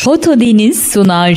Foto Deniz sunar.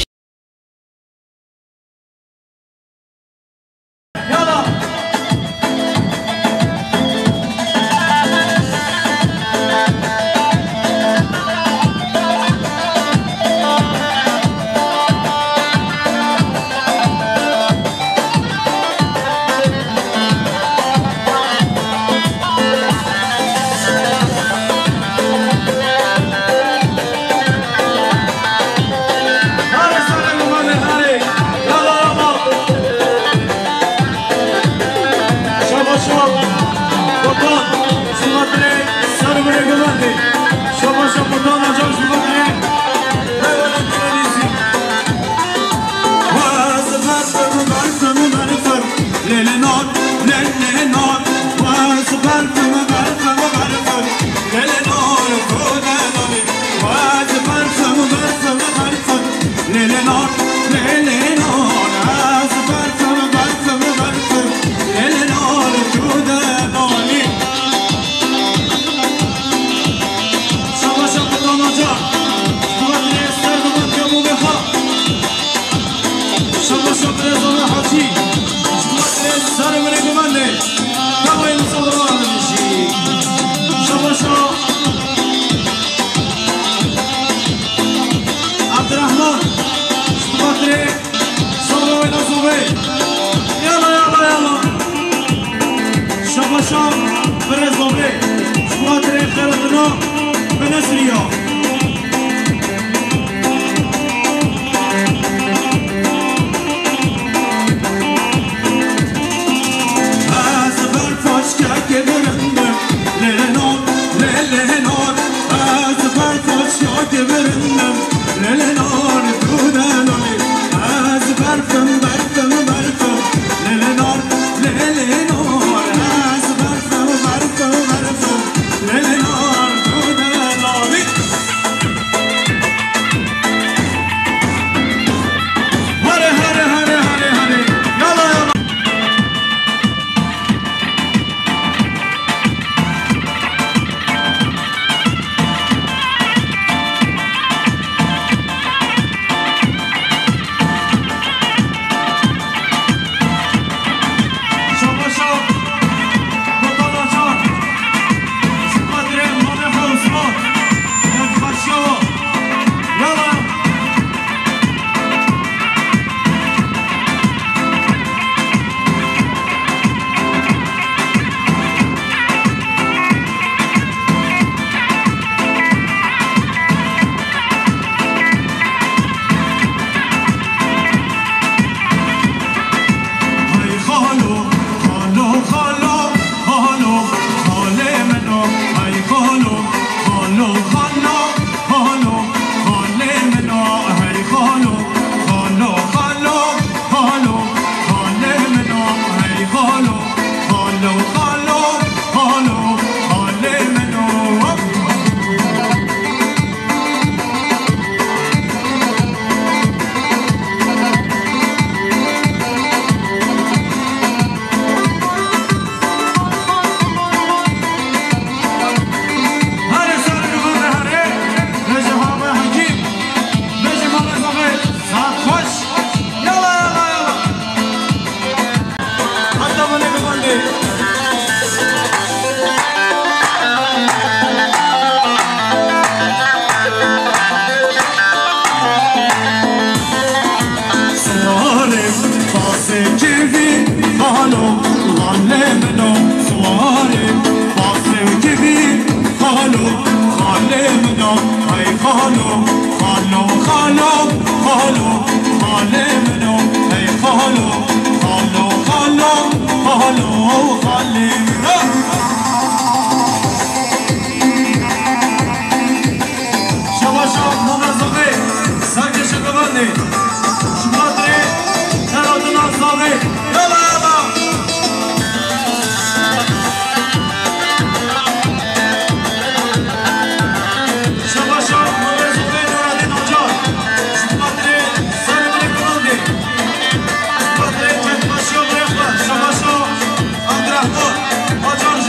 Acan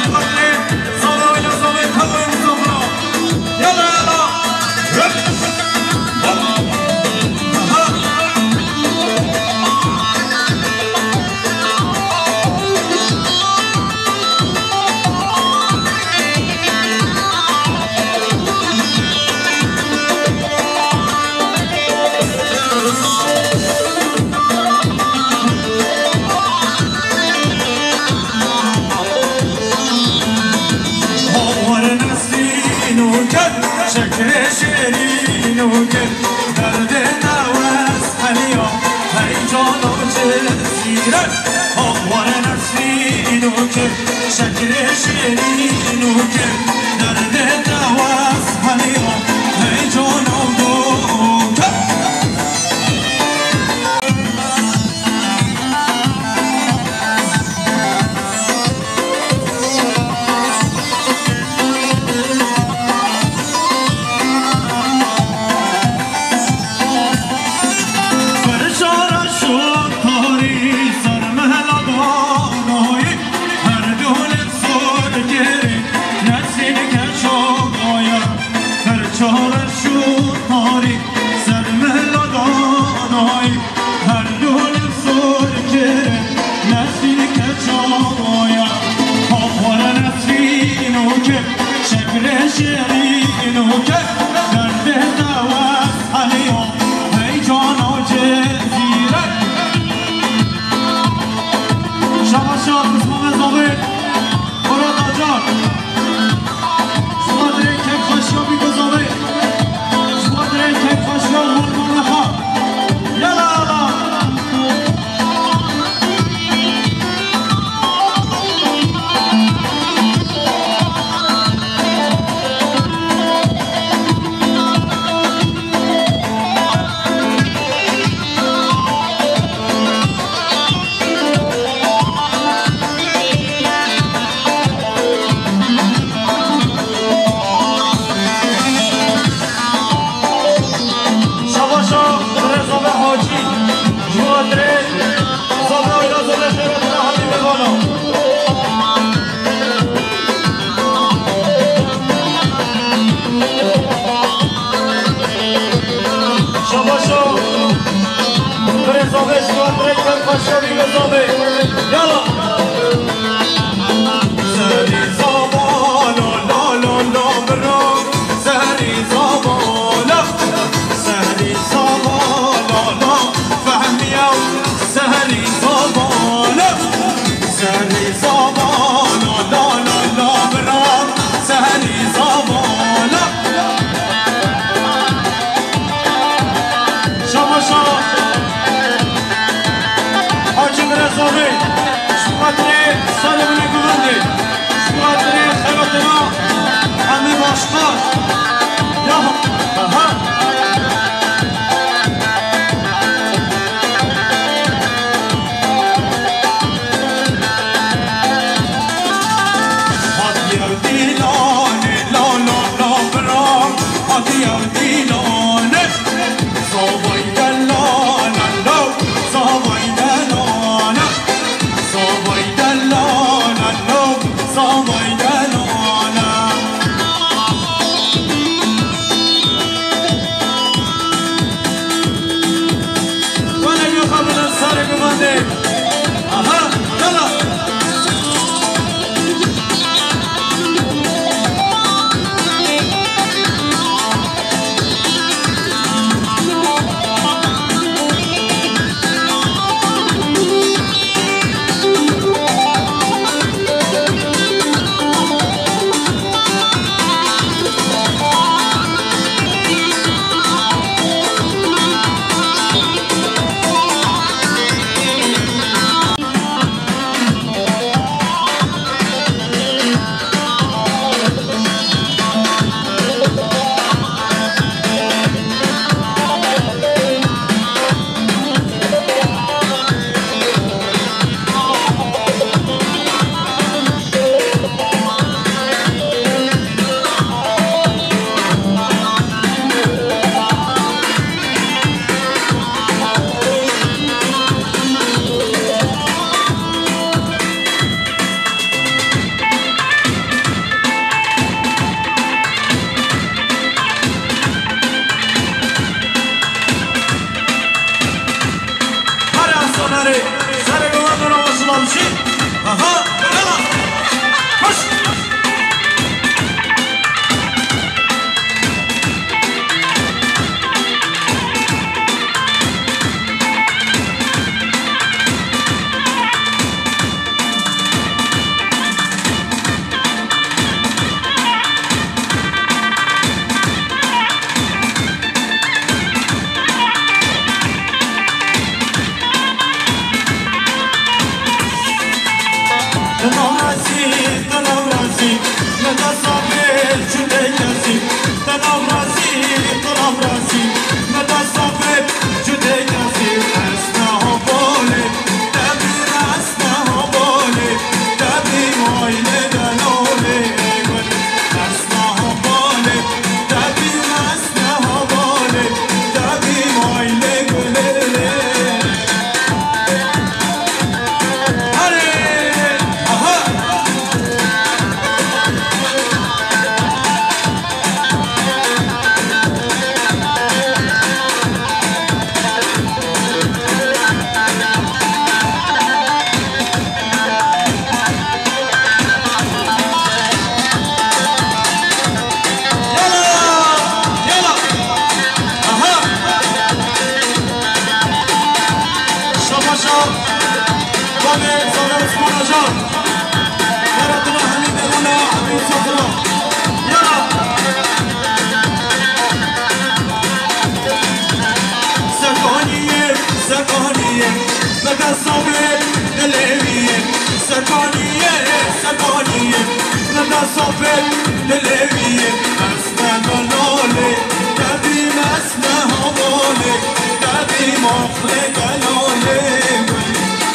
صفت دلویه مسته گلاله دبی مسته حواله دبی مخله گلاله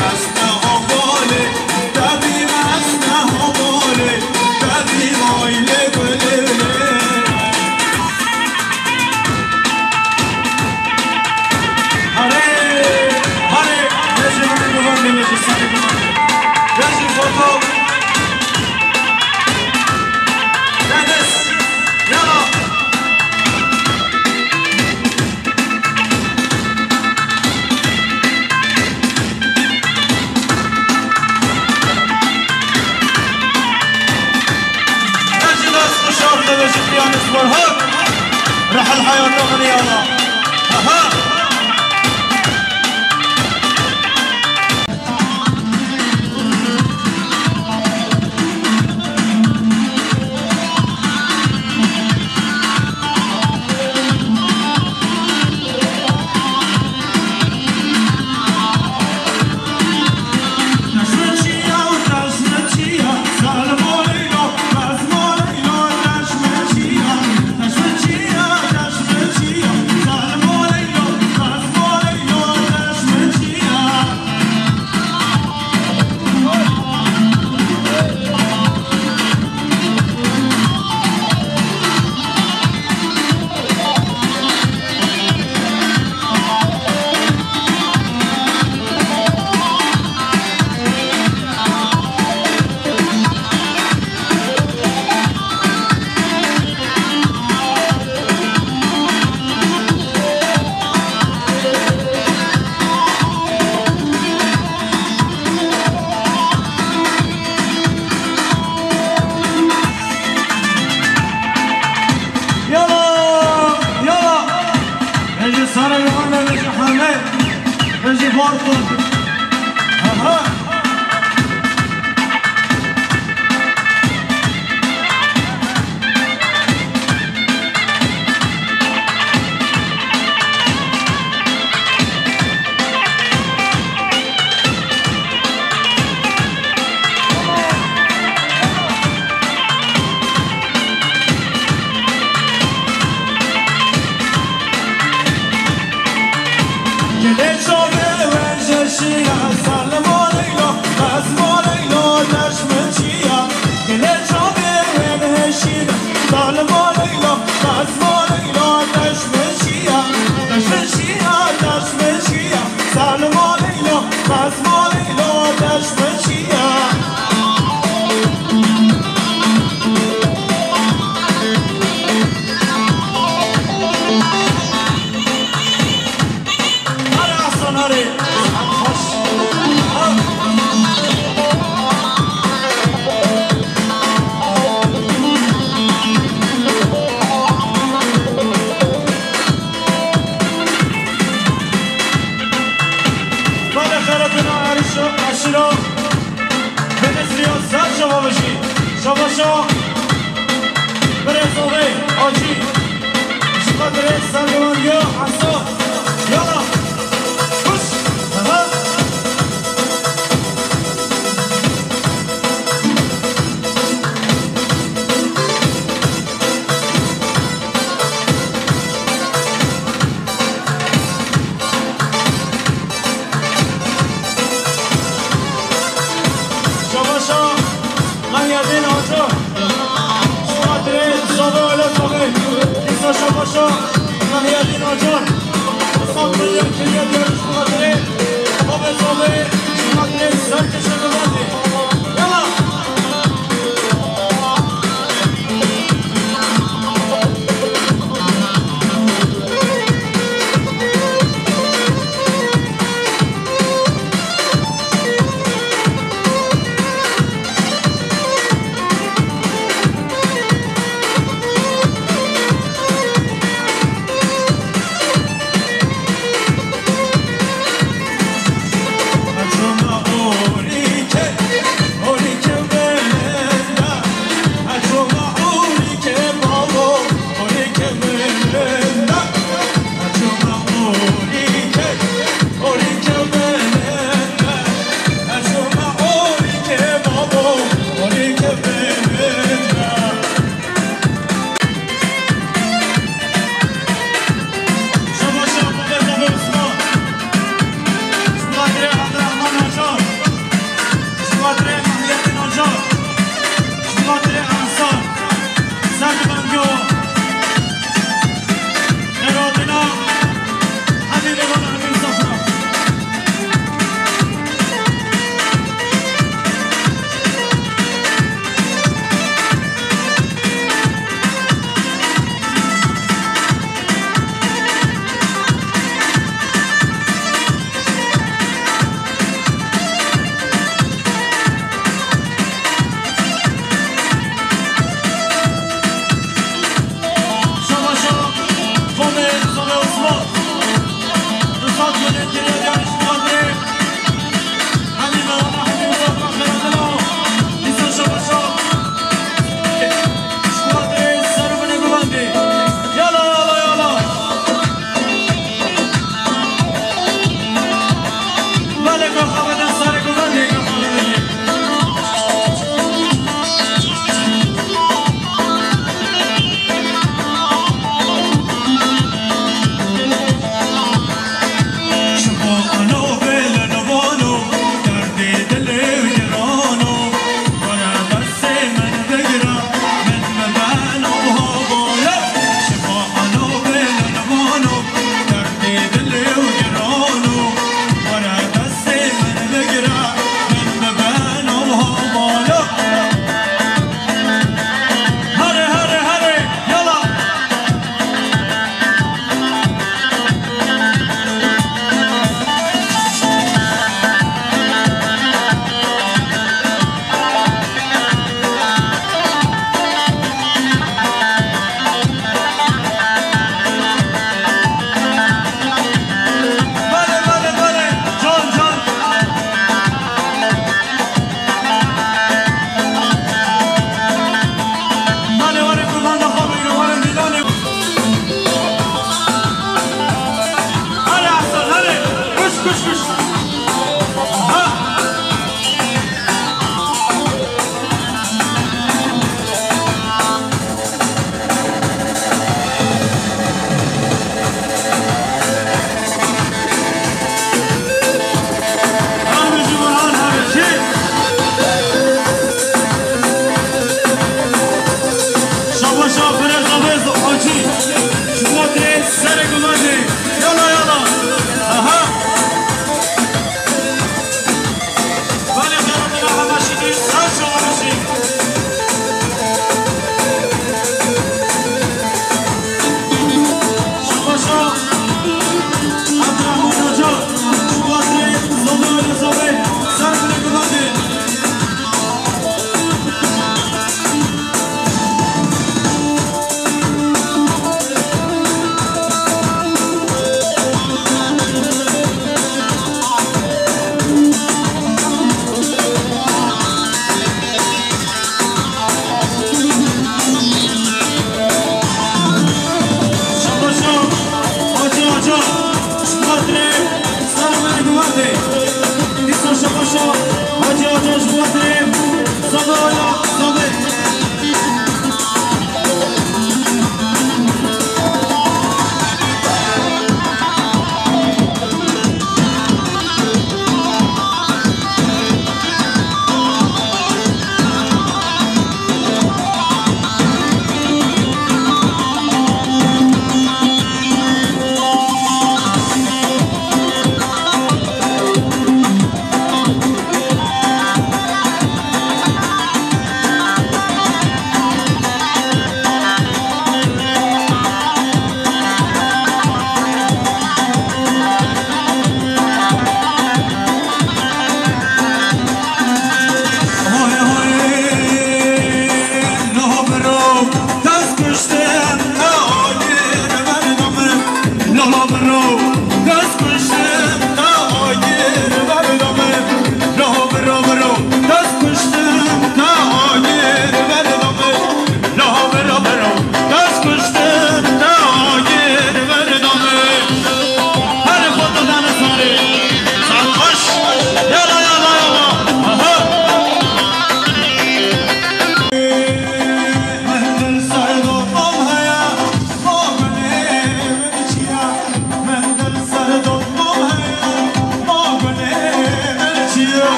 مسته حواله دبی مسته حواله دبی مایله گلاله Rajin Foto Dennis Yalla Rajin Asmışar Rajin Piyanist Varhak Rahal Hayat Ağını Allah Aha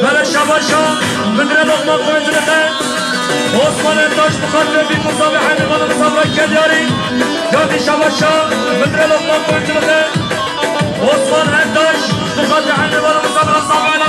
بله شباشا من را لغمان قویتنه عثمان داش بخاطر بی مصابه حیمیقان مصابه کدیاری یادی شباشا من را لغمان قویتنه عثمان داش بخاطر حیمیقان مصابه مصابه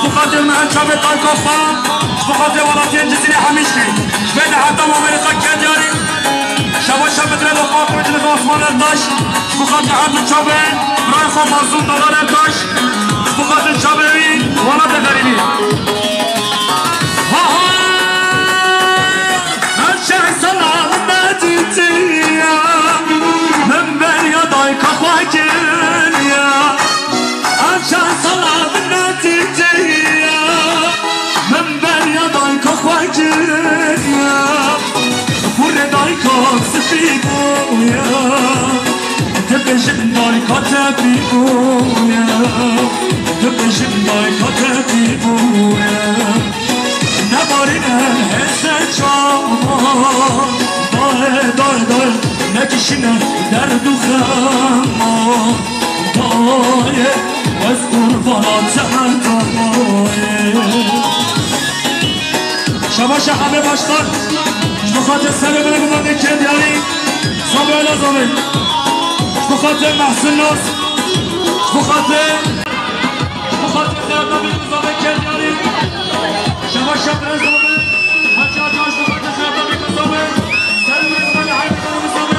بخاطر من شاب طاقفا بخاطر ولاتين جزيرة حميشكي بين حتى أمريكا كدياري شباب شاب تريد وقاف مثل عثمان الداش بخاطر حتى شاب رايخو مظلوم دولار الداش بخاطر شابي ولات غريبي ها ها هالشيء سلام ناديتي من بين يداي كخواجين يا هالشيء سلام ناديتي من بين يداي كخواجين يا ورداي كوكسفيكو يا تبجن داي كتبيكو يا تبجن داي كتبيكو يا نبارين هسه چامان دای نکشینه درد و خمان دای از قربانات دای شباش همه باشتن بخاطر سر بله بمانده کدیاری صابه الازامه بخاطر محسن ناس بخاطر خیراتامی بزامه کدیاری شباش برزامه هچه هچهاش بخاطر خیراتامی بزامه سر بله بمانده حیمتانو بزامه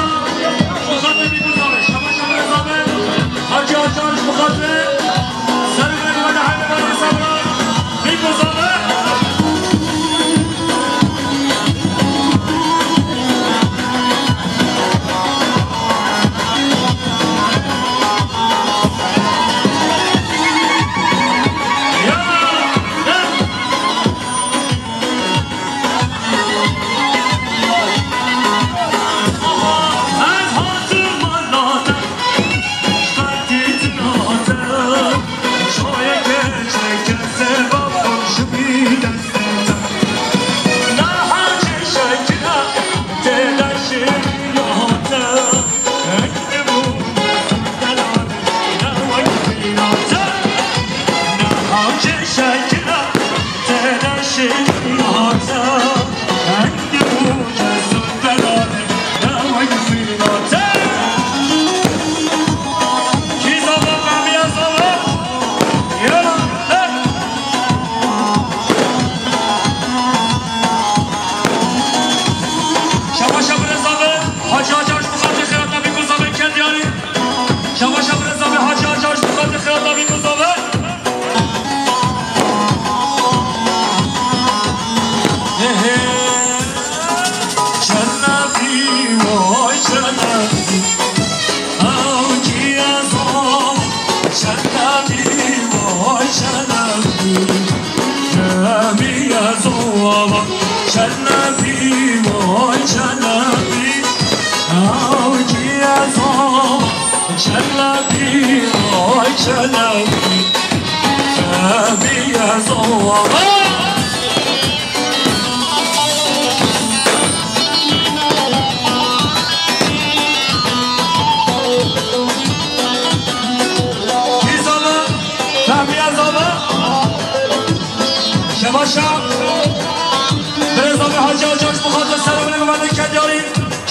بخاطر بی بزامه شباش برزامه هچه هچهاش بخاطر سر بله بمانده حیمتانو بزامه بی بزامه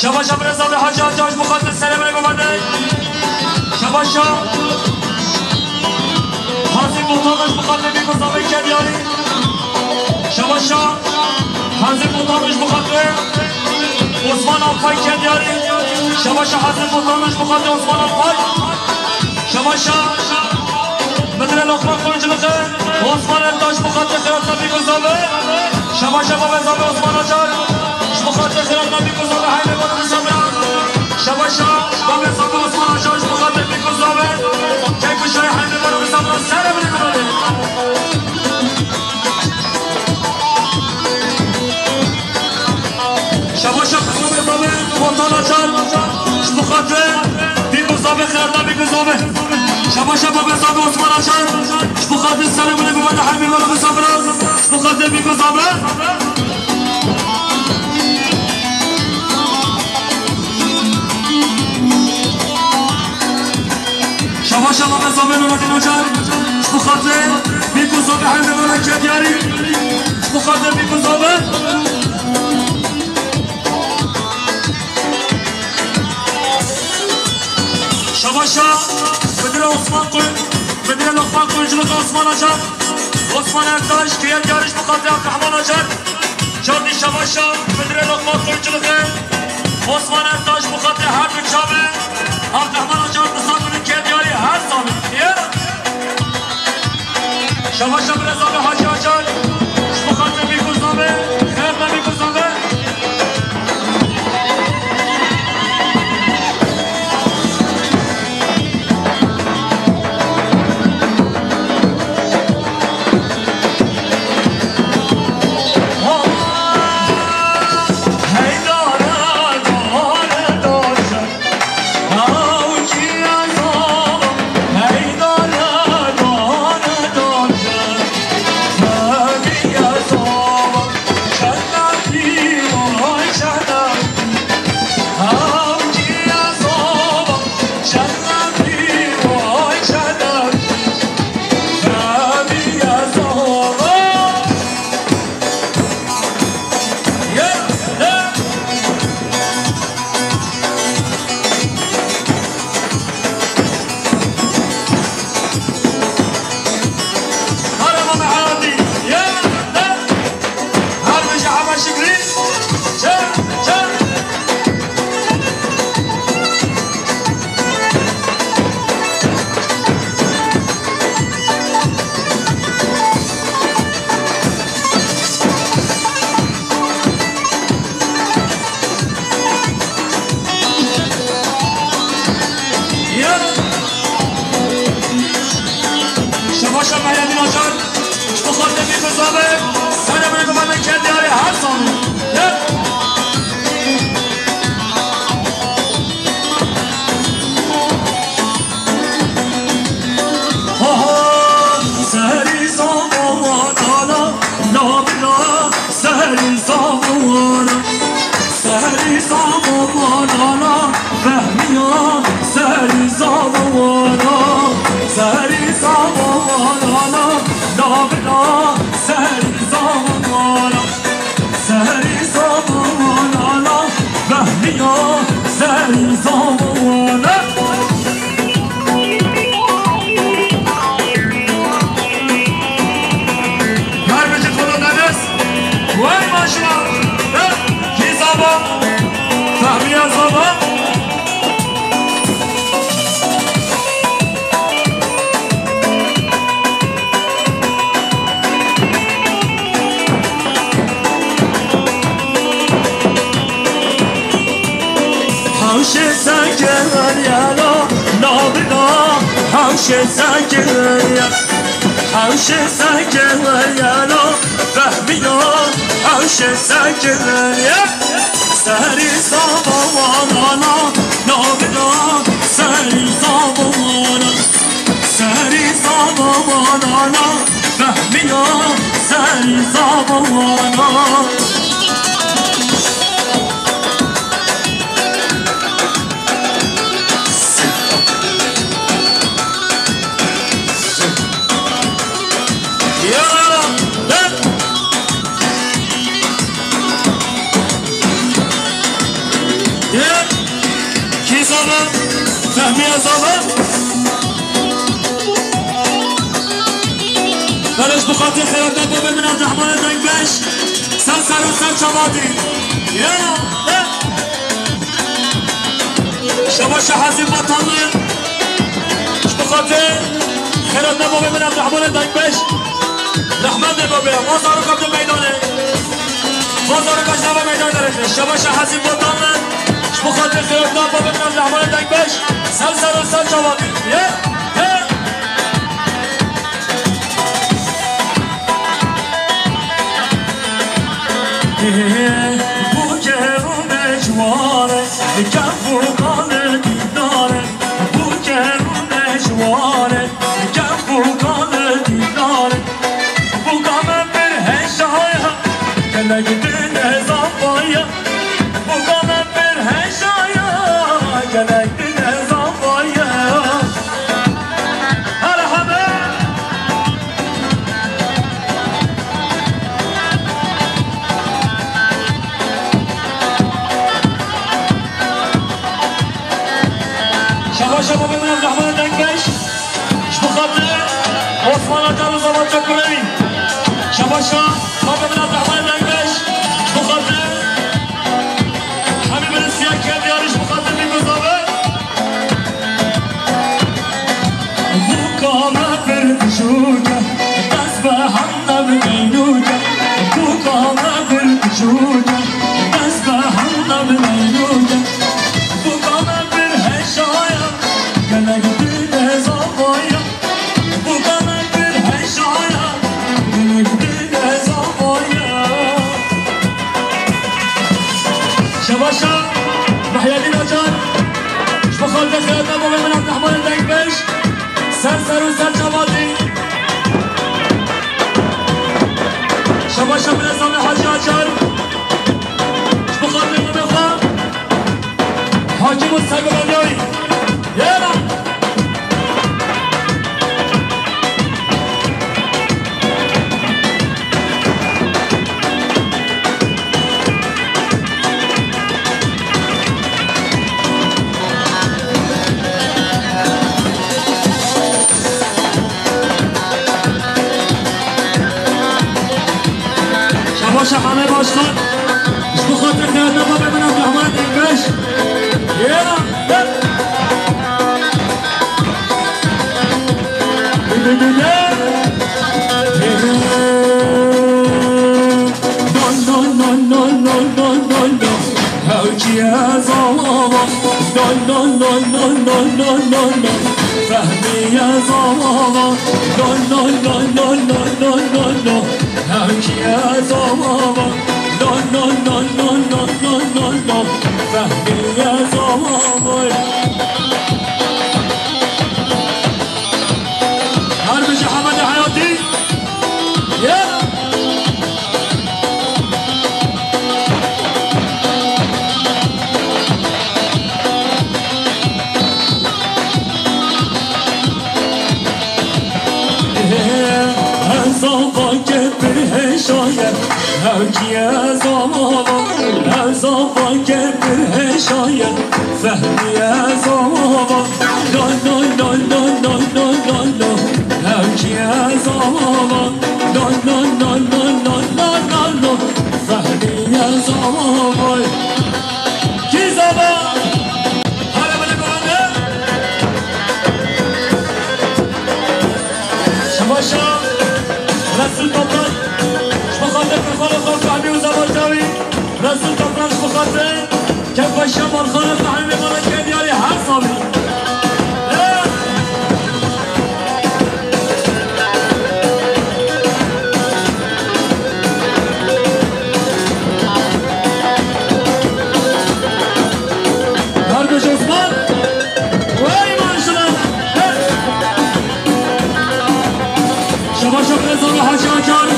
شباشا برزاوی حاجات جاش مخاطر سلام علیکم بنده شباشا حاضر مطابق مخاطر بی مصابه کدیاری شباشا حضرت مطامش بخاطر عثمان آقای کندیاری شباشا حضرت مطامش بخاطر عثمان آقای شباشا بدر لقمان خورجلقه عثمان الداش بخاطر خیرات نبی گذابه شباشا بابا زابه عثمان آجار بخاطر خیرات نبی گذابه حیمه بانو بزابه شباشا بابا زابه عثمان آجار بخاطر بی گذابه که کشای حیمه بانو بزابه سره بلی کنه شباشا خسرو بزابه عثمان آجار بخاطر بی گذابه خیرات نبی گذابه شباشا بابا زابه عثمان آجار بخاطر سره بلی کنه حیمه بانو بزابه بخاطر بی گذابه شباشا بابا زابه نورالدین آجار بخاطر بی گذابه حیمه بانو کندیاری بخاطر بی گذابه شباشا بدر عثمان بدر لقمان قنجلق عثمان آجار عثمان ارداش که یادیارش بخاطر عبدالرحمن آجار جادی شباشا بدر لقمان قنجلقه عثمان ارداش بخاطر هر دو چابه عبدالرحمن آجار بسان کنید که یادیاری هر ساله شباشا برزابه حاجی آجار بخاطر بیگوزنامه خیر نمیگوزنامه بخاطر خیرات بابا من عبدالرحمن دنگبش سر و سر چمادی یا شباش حزین وطنه بخاطر خیرات بابا من عبدالرحمن دنگبش رحمت بابا بازارو کابد میدانه بازارو کجنبه میدان داره شباش حزین وطنه بخاطر خیرات بابا من عبدالرحمن دنگبش سر و سر چمادی یا bu kerune çuvare kafu kale dinare bu kerune çuvare kafu kale dinare bu kamen bir heşaya gele gidine zavaya bu kamen bir heşaya gele gidine zavaya شباب من عبدالرحمن دنگبش بخاطر عثمان آجان و زمان چکولی شباشا بابا من عبدالرحمن دنگبش بخاطر همین من سیاه کردیارش بخاطر میگذابه bu kame bir düşüke dest be hamle bimeynuke bu kame bir düşüke dest be hamle bimeynuke bu kame bir heşaya gele gidine zavaya bu kamen bir heşaya gele gidine zavaya şabaşa Mahyadin Acar şbakhalde khiyatna baba min Abdalrahman dengbeş ser u ser çavadi şabaşa Bilezami Hacı Acar şbakhalde baba Hakim Usta Gölyoy Yela Şabaşa Hame Başkan bu xatir xiyatna baba min Abdalrahman dengbeş Yela يا زماما فهمي يا زماما هاك يا زماما فهمي يا زماما هربش حمد حياتي يلا زمان که bir heşaya Hevkiye zamama Her zaman که bir heşaya Fehmiye zamama Hevkiye zamama Fehmiye zamama Ki zaman Hala böyle kolandı Şabaşa Resul Toprak Şbakhatir Kırkhanı Kavkahmi ve Zabarcavi Resul Toprak Şbakhatir Kefbaşa Markhanı Fahimi Malak Diyari her sabi Kardeş Osman Vay maşallah Şabaşa Rezanı Hacı Acar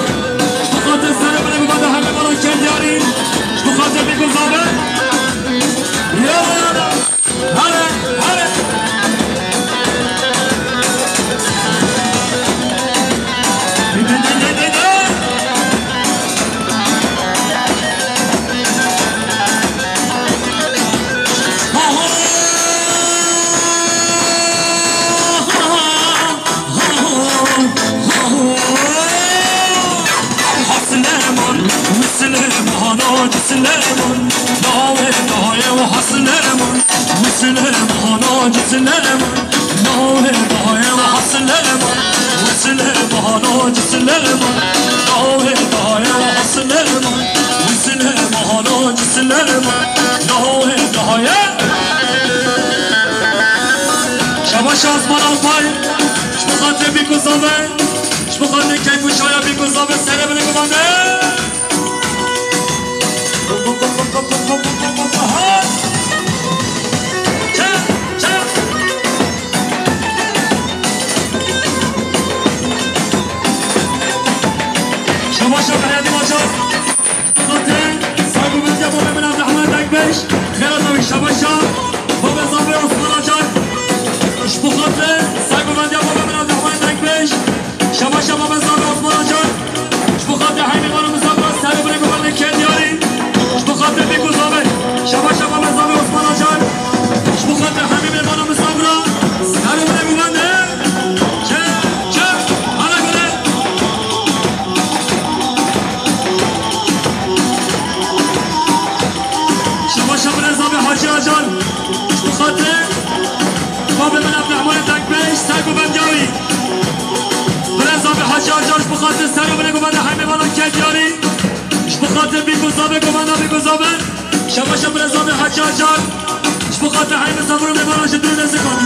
بخاطر سر من بباده همه مرا کندیاری بخاطر میگذابه یا هره هره السلامة نوه ضايع وحسلامة والسلامة هنوج السلامة نوه ضايع وحسلامة والسلامة هنوج السلامة نوه ضايع شباش أزمان الباي شبخات بيكو زابن شبخات كيف وشايا بيكو زابن سلام لكم أمين شباشا بحياتي ماشا خاطر صاحبو بنتي ابو من عبد الرحمن داكبش خيرات نبي شباشا بابا زابي عثمان اجان شبو خاطر صاحبو بنتي ابو من عبد الرحمن داكبش شباشا بابا زابي عثمان اجان شبو خاطر حيني غانو مزابرا سالو بنكو بلد كندياري شبو خاطر بيكو زابي شباشا بابا زابي عثمان اجان شبو خاطر حبيبي غانو مزابرا سالو بنكو بلد حاجی آجان بخاطر باب من عبد الرحمن داکبش سرگو بندیاری برزاب حاجی آجان بخاطر سرگو بنگو بند همه والا کدیاری بخاطر بیگوزابه گوانا بیگوزابه شباشا برزاب حاجی آجان بخاطر همه صبرو میبانا شدون نزکان